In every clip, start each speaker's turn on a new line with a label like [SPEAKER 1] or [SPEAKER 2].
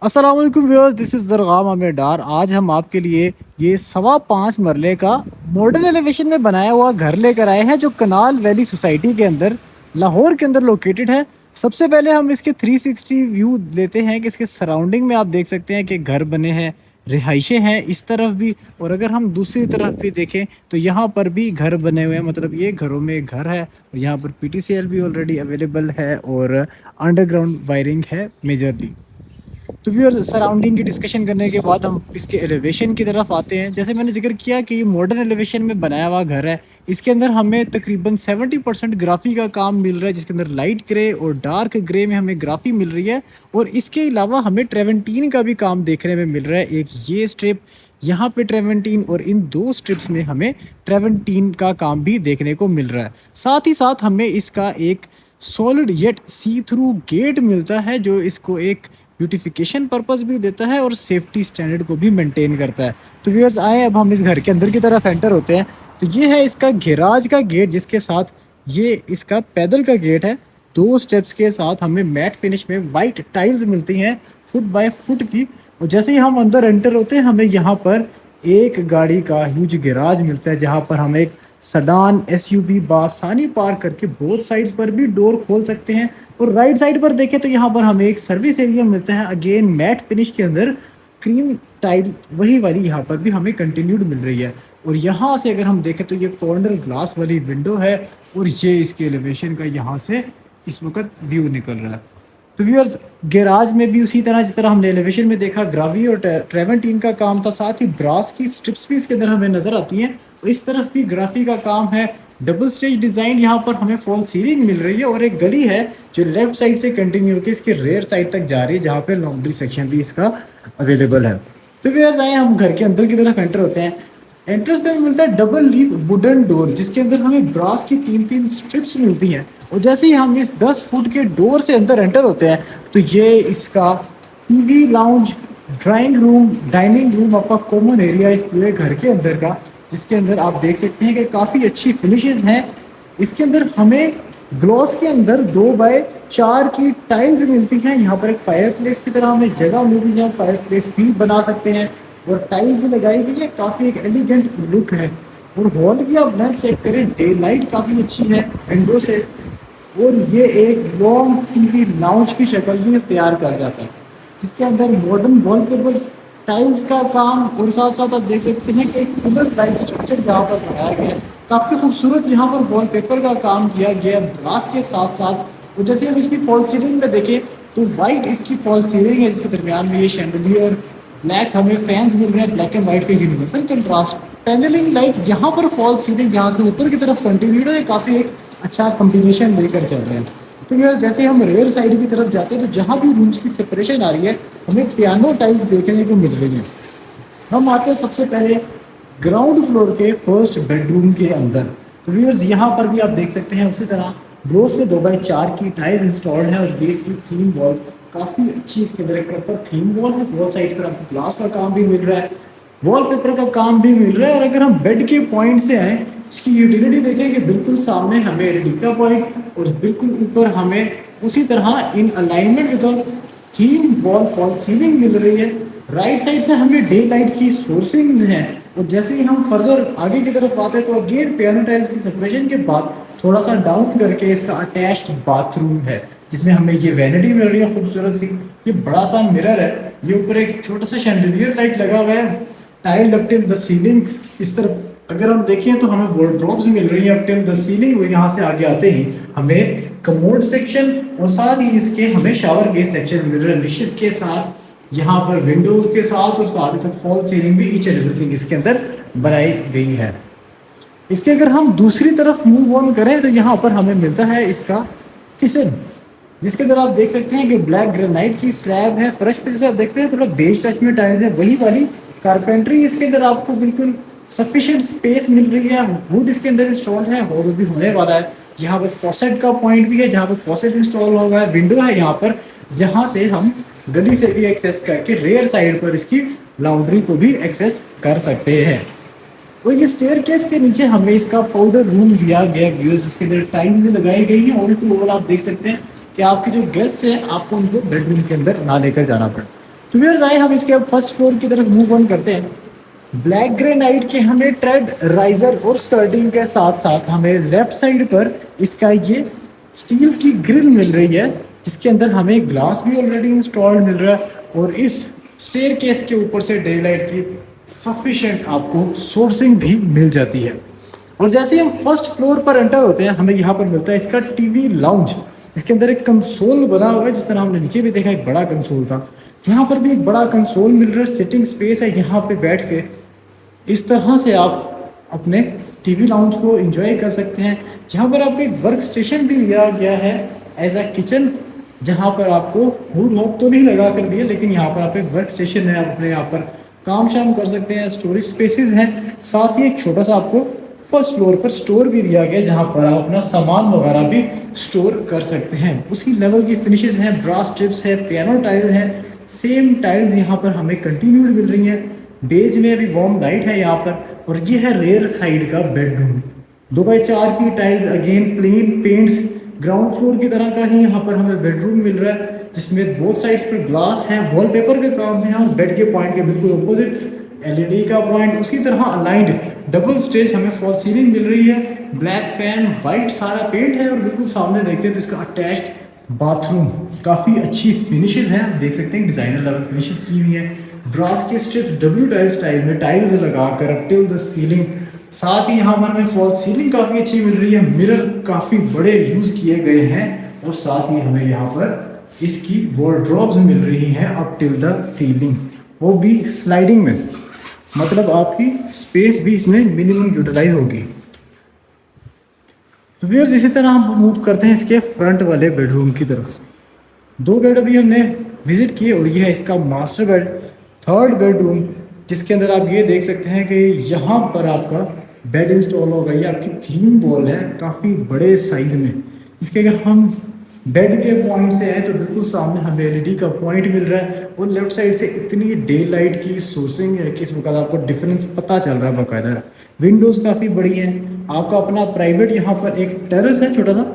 [SPEAKER 1] अस्सलाम वालेकुम viewers, this is दरगाम Aamir डार। आज हम आपके लिए ये 5.25 मरले का मॉडर्न एलिवेशन में बनाया हुआ घर लेकर आए हैं जो कनाल वैली सोसाइटी के अंदर लाहौर के अंदर लोकेटेड है। सबसे पहले हम इसके 360 व्यू लेते हैं कि इसके सराउंडिंग में आप देख सकते हैं कि घर बने हैं, रिहाइशें हैं इस तरफ भी। और अगर हम दूसरी तरफ भी देखें तो यहाँ पर भी घर बने हुए हैं, मतलब ये घरों में एक घर है और यहाँ पर पीटीसीएल भी ऑलरेडी अवेलेबल है और अंडरग्राउंड वायरिंग है मेजरली। तो व्यूअर, सराउंडिंग की डिस्कशन करने के बाद हम इसके एलिवेशन की तरफ आते हैं। जैसे मैंने जिक्र किया कि ये मॉडर्न एलिवेशन में बनाया हुआ घर है। इसके अंदर हमें तकरीबन 70% ग्राफी का काम मिल रहा है, जिसके अंदर लाइट ग्रे और डार्क ग्रे में हमें ग्राफी मिल रही है। और इसके अलावा हमें ट्रेवेंटीन का भी काम देखने में मिल रहा है। एक ये स्ट्रिप यहाँ पे ट्रेवेंटीन और इन दो स्ट्रिप्स में हमें ट्रेवेंटीन का काम भी देखने को मिल रहा है। साथ ही साथ हमें इसका एक सॉलिड येट सी थ्रू गेट मिलता है जो इसको एक ब्यूटिफिकेशन पर्पस भी देता है और सेफ्टी स्टैंडर्ड को भी मेंटेन करता है। तो व्यूअर्स, आए अब हम इस घर के अंदर की तरफ एंटर होते हैं। तो ये है इसका गैराज का गेट, जिसके साथ ये इसका पैदल का गेट है। दो स्टेप्स के साथ हमें मैट फिनिश में वाइट टाइल्स मिलती हैं फुट बाय फुट की। और जैसे ही हम अंदर एंटर होते हैं हमें यहाँ पर एक गाड़ी का ह्यूज गैराज मिलता है, जहाँ पर हम एक सडान एसयूवी बासानी पार्क करके बोथ साइड्स पर भी डोर खोल सकते हैं। और राइट साइड पर देखें तो यहाँ पर हमें एक सर्विस एरिया मिलता है, अगेन मैट फिनिश के अंदर क्रीम टाइल वही वाली यहाँ पर भी हमें कंटिन्यूड मिल रही है। और यहाँ से अगर हम देखें तो ये कॉर्नर ग्लास वाली विंडो है और ये इसके एलिवेशन का यहाँ से इस वक्त व्यू निकल रहा है। तो व्यूअर्स, गैराज में भी उसी तरह जिस तरह हमने एलिवेशन में देखा ग्रावी और ट्रेवेंटीन का काम था, साथ ही ब्रास की स्ट्रिप्स भी इसके अंदर हमें नजर आती हैं। और इस तरफ भी ग्राफी का काम है, डबल स्टेज डिजाइन। यहाँ पर हमें फॉल सीलिंग मिल रही है और एक गली है जो लेफ्ट साइड से कंटिन्यू होकर इसके रेयर साइड तक जा रही है, जहाँ पे लॉन्ड्री सेक्शन भी इसका अवेलेबल है। तो व्यूअर्स, आए हम घर के अंदर की तरफ एंटर होते हैं। एंट्रेंस पे मिलता है डबल लीफ वुडन डोर, जिसके अंदर हमें ब्रास की 3-3 स्ट्रिप्स मिलती हैं। और जैसे ही हम इस 10 फुट के डोर से अंदर एंटर होते हैं तो ये इसका TV lounge, drawing room, dining room आपका कॉमन एरिया इस पूरे घर के अंदर का, जिसके अंदर आप देख सकते हैं कि काफ़ी अच्छी फिनिशेस हैं। इसके अंदर हमें ग्लॉस के अंदर 2x4 की टाइल्स मिलती हैं। यहाँ पर एक फायर प्लेस की तरह हमें जगह मिल रही है, फायर प्लेस भी बना सकते हैं। और टाइल्स लगाई गई है, काफ़ी एक एलिगेंट लुक है। और हॉल की आप लेंथ चेक करें, डे लाइट काफ़ी अच्छी है विंडो से। और ये एक लॉन्ग टीवी लाउंज की शक्ल भी तैयार कर जाता है, जिसके अंदर मॉडर्न वॉलपेपर्स, टाइल्स का काम और साथ साथ आप देख सकते हैं कि एक पिलर लाइक स्ट्रक्चर यहाँ पर बनाया गया है। काफ़ी खूबसूरत यहाँ पर वॉलपेपर का काम किया गया है ग्लास के साथ साथ। और जैसे हम इसकी फॉल सीलिंग में देखें तो वाइट इसकी फॉल सीलिंग है, जिसके दरमियान में ये शैंडलियर ब्लैक हमें फैंस मिल रहे हैं, ब्लैक एंड व्हाइट का यूनिवर्सल कंट्रास्ट पैनलिंग लाइक यहाँ पर फॉल सीलिंग यहाँ से ऊपर की तरफ कंटिन्यू है, काफ़ी एक अच्छा कॉम्बिनेशन लेकर चल रहे हैं। तो यार, जैसे हम रेयर साइड की तरफ जाते हैं तो जहाँ भी रूम्स की सेपरेशन आ रही है हमें पियानो टाइल्स देखने को मिल रही है। हम आते हैं सबसे पहले ग्राउंड फ्लोर के फर्स्ट बेडरूम के अंदर। तो व्यूअर्स, यहाँ पर भी आप देख सकते हैं उसी तरह ब्रोस में 2x4 की टाइल इंस्टॉल्ड है और ये इसकी थीम वॉल काफ़ी अच्छी, इसके अंदर एक प्रॉपर थीम वॉल है। बहुत साइड पर आपको ग्लास का काम भी मिल रहा है, वॉलपेपर का काम भी मिल रहा है। और अगर हम बेड के पॉइंट से आए, इसकी यूटिलिटी देखें कि बिल्कुल सामने हमें एलईडी का पॉइंट और बिल्कुल ऊपर हमें उसी तरह in alignment with theme wall fall ceiling मिल रही है। राइट साइड से हमें डे लाइट की सोर्सिंग्स हैं। और जैसे ही हम फर्दर आगे की तरफ आते हैं तो अगेन पियानो टाइल्स की सेपरेशन के बाद थोड़ा सा डाउन करके इसका अटैच्ड बाथरूम है, जिसमें हमें ये वैनिटी मिल रही है खूबसूरत सी। ये बड़ा सा मिरर है, ये ऊपर एक छोटा सा शैंडलियर लाइट लगा हुआ है, tile up till the ceiling. इस तरफ अगर हम देखें तो हमें वार्डरोब्स मिल रही है अप टिल द सीलिंग। और यहाँ से आगे आते ही हमें कमोड सेक्शन और साथ ही इसके हमें शावर गेट सेक्शन मिल रहा है निशेस के साथ, यहाँ पर विंडोज के साथ। और साथ ही साथ फॉल सीलिंग भी ईच एंड एवरीथिंग इसके अंदर बनाई गई है। इसके अगर हम दूसरी तरफ मूव ऑन करें तो यहाँ पर हमें मिलता है इसका किचन, जिसके अंदर आप देख सकते हैं कि ब्लैक ग्रेनाइट की स्लैब है। फर्श पे जैसे आप देखते हैं थोड़ा बेज टच में टाइल्स है, वही वाली कारपेंट्री इसके अंदर आपको बिल्कुल सफिशिएंट स्पेस मिल रही है। वुड इसके अंदर इंस्टॉल है और भी होने वाला है। यहाँ पर फॉसेट का पॉइंट भी है, जहाँ पर फॉसेट इंस्टॉल होगा है। विंडो है यहाँ पर, जहाँ से हम गली से भी एक्सेस करके रेयर साइड पर इसकी लॉन्ड्री को भी एक्सेस कर सकते हैं। और ये स्टेयरकेस के नीचे हमें इसका पाउडर रूम दिया गया व्यूज, जिसके अंदर टाइल्स लगाई गई हैं। ऑल टू ऑल आप देख सकते हैं कि आपके जो गेस्ट हैं आपको उनको बेडरूम के अंदर ना लेकर जाना पड़े। तो व्यूअर्स आए हम इसके अब फर्स्ट फ्लोर की तरफ मूव ऑन करते हैं। ब्लैक ग्रेनाइट के हमें ट्रेड राइजर और स्कर्टिंग के साथ साथ हमें लेफ्ट साइड पर इसका ये स्टील की ग्रिल मिल रही है, जिसके अंदर हमें ग्लास भी ऑलरेडी इंस्टॉल्ड मिल रहा है और इस स्टेयर केस के ऊपर से डे लाइट की सफिशिएंट आपको सोर्सिंग भी मिल जाती है। और जैसे ही हम फर्स्ट फ्लोर पर एंटर होते हैं हमें यहाँ पर मिलता है इसका टीवी लाउंज, जिसके अंदर एक कंसोल बना हुआ है। जिस तरह हमने नीचे भी देखा एक बड़ा कंसोल था, यहाँ पर भी एक बड़ा कंसोल मिल रहा है। सिटिंग स्पेस है, यहाँ पे बैठ के इस तरह से आप अपने टीवी लाउंज को एंजॉय कर सकते हैं। यहाँ पर आपको एक वर्क स्टेशन भी दिया गया है एज अ किचन, जहाँ पर आपको हुड हॉब तो नहीं लगा कर दिया, लेकिन यहाँ पर आप एक वर्क स्टेशन है, आप अपने यहाँ पर काम शाम कर सकते हैं। स्टोरेज स्पेसेस हैं, साथ ही एक छोटा सा आपको फर्स्ट फ्लोर पर स्टोर भी दिया गया, जहाँ पर आप अपना सामान वगैरह भी स्टोर कर सकते हैं। उसी लेवल की फिनिशेस हैं, ब्रास स्ट्रिप्स है, पियानो टाइल है, सेम टाइल्स यहाँ पर हमें कंटिन्यूड मिल रही हैं। बेज में अभी वार्म लाइट है यहाँ पर। और ये है रेयर साइड का बेडरूम, 2x4 की tiles, again plain paints, ground floor की तरह का ही यहाँ पर हमें बेडरूम मिल रहा है, जिसमें बोथ साइड्स पर ग्लास है, वॉलपेपर का काम है और बेड के पॉइंट के बिल्कुल अपोजिट एलईडी का पॉइंट। उसी तरह अलाइंड डबल स्टेज हमें फॉल सीलिंग मिल रही है, ब्लैक फैन, वाइट सारा पेंट है और बिल्कुल सामने देखते हैं तो इसका अटैच्ड बाथरूम काफ़ी अच्छी फिनिशेस हैं, आप देख सकते हैं डिजाइनर लेवल फिनिशेस की हुई है। ब्रास के स्ट्रिप्स डब्ल्यू टाइल स्टाइल में टाइल्स लगाकर अप टिल द सीलिंग। साथ ही यहाँ पर हमें फॉल सीलिंग काफ़ी अच्छी मिल रही है, मिरर काफ़ी बड़े यूज़ किए गए हैं और साथ ही हमें यहाँ पर इसकी वार्डरोब्स मिल रही हैं अप टिल द सीलिंग, वो भी स्लाइडिंग में, मतलब आपकी स्पेस भी इसमें मिनिमम यूटिलाइज होगी। तो व्यूअर्स इसी तरह हम मूव करते हैं इसके फ्रंट वाले बेडरूम की तरफ। 2 बेड अभी हमने विजिट किए और ये है इसका मास्टर बेड, थर्ड बेडरूम, जिसके अंदर आप ये देख सकते हैं कि यहाँ पर आपका बेड इंस्टॉल होगा। ये आपकी थीम वॉल है काफ़ी बड़े साइज में। इसके अगर हम बेड के पॉइंट से हैं तो बिल्कुल सामने हमें एलईडी का पॉइंट मिल रहा है और लेफ्ट साइड से इतनी डे लाइट की सोर्सिंग है कि इस वक्त आपको डिफरेंस पता चल रहा है बाकायदा। विंडोज़ काफ़ी बड़ी हैं, आपका अपना प्राइवेट यहाँ पर एक टेरेस है छोटा सा।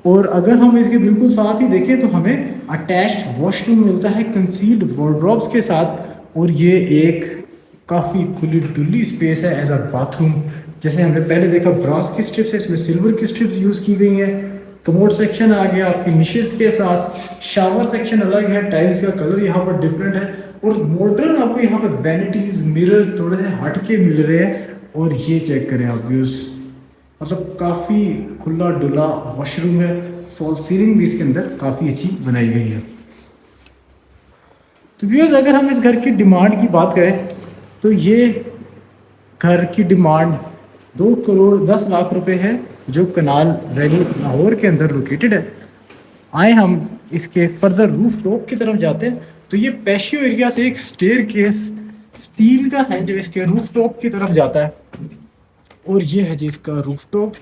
[SPEAKER 1] और अगर हम इसके बिल्कुल साथ ही देखें तो हमें अटैच्ड वॉशरूम मिलता है कंसील्ड वार्डरोब्स के साथ, और ये एक काफ़ी खुली डुली स्पेस है एज अ बाथरूम। जैसे हमने पहले देखा ब्रास की स्ट्रिप्स है, इसमें सिल्वर की स्ट्रिप्स यूज़ की गई हैं। कमोड सेक्शन आ गया आपकी निशेस के साथ, शावर सेक्शन अलग है, टाइल्स का कलर यहाँ पर डिफरेंट है और मॉडर्न आपको यहाँ पर वैनिटीज मिरर्स थोड़े से हट के मिल रहे हैं। और ये चेक करें आप व्यूज़, मतलब काफ़ी खुला डुला वॉशरूम है, फॉल सीलिंग भी इसके अंदर काफ़ी अच्छी बनाई गई है। तो व्यूअर्स अगर हम इस घर की डिमांड की बात करें तो ये घर की डिमांड 2 करोड़ 10 लाख रुपए है, जो कनाल वैली लाहौर के अंदर लोकेटेड है। आए हम इसके फर्दर रूफ टॉप की तरफ जाते हैं तो ये पैशियो एरिया से एक स्टेयर केस स्टील का है जो इसके रूफ टॉप की तरफ जाता है और ये है जी इसका रूफ टॉप।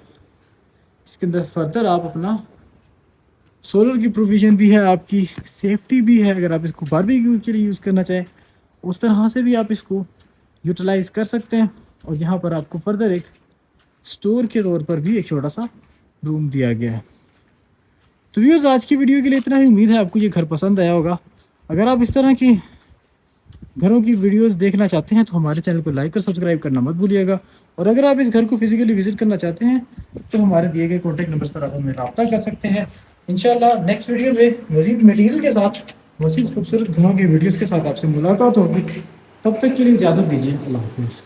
[SPEAKER 1] इसके अंदर फर्दर आप अपना सोलर की प्रोविज़न भी है, आपकी सेफ्टी भी है। अगर आप इसको बारबेक्यू के लिए यूज़ करना चाहें उस तरह से भी आप इसको यूटिलाइज़ कर सकते हैं। और यहाँ पर आपको फर्दर एक स्टोर के तौर पर भी एक छोटा सा रूम दिया गया है। तो व्यूअर्स आज की वीडियो के लिए इतना ही। उम्मीद है आपको ये घर पसंद आया होगा। अगर आप इस तरह की घरों की वीडियोस देखना चाहते हैं तो हमारे चैनल को लाइक और सब्सक्राइब करना मत भूलिएगा। और अगर आप इस घर को फिजिकली विजिट करना चाहते हैं तो हमारे दिए गए कॉन्टैक्ट नंबर पर आप हमें रब्ता कर सकते हैं। इंशाल्लाह नेक्स्ट वीडियो में मज़ीद मटेरियल के साथ, मज़ीद खूबसूरत घरों के वीडियोज़ के साथ आपसे मुलाकात होगी। तब तक के लिए इजाज़त दीजिए। अल्लाह हाफिज़।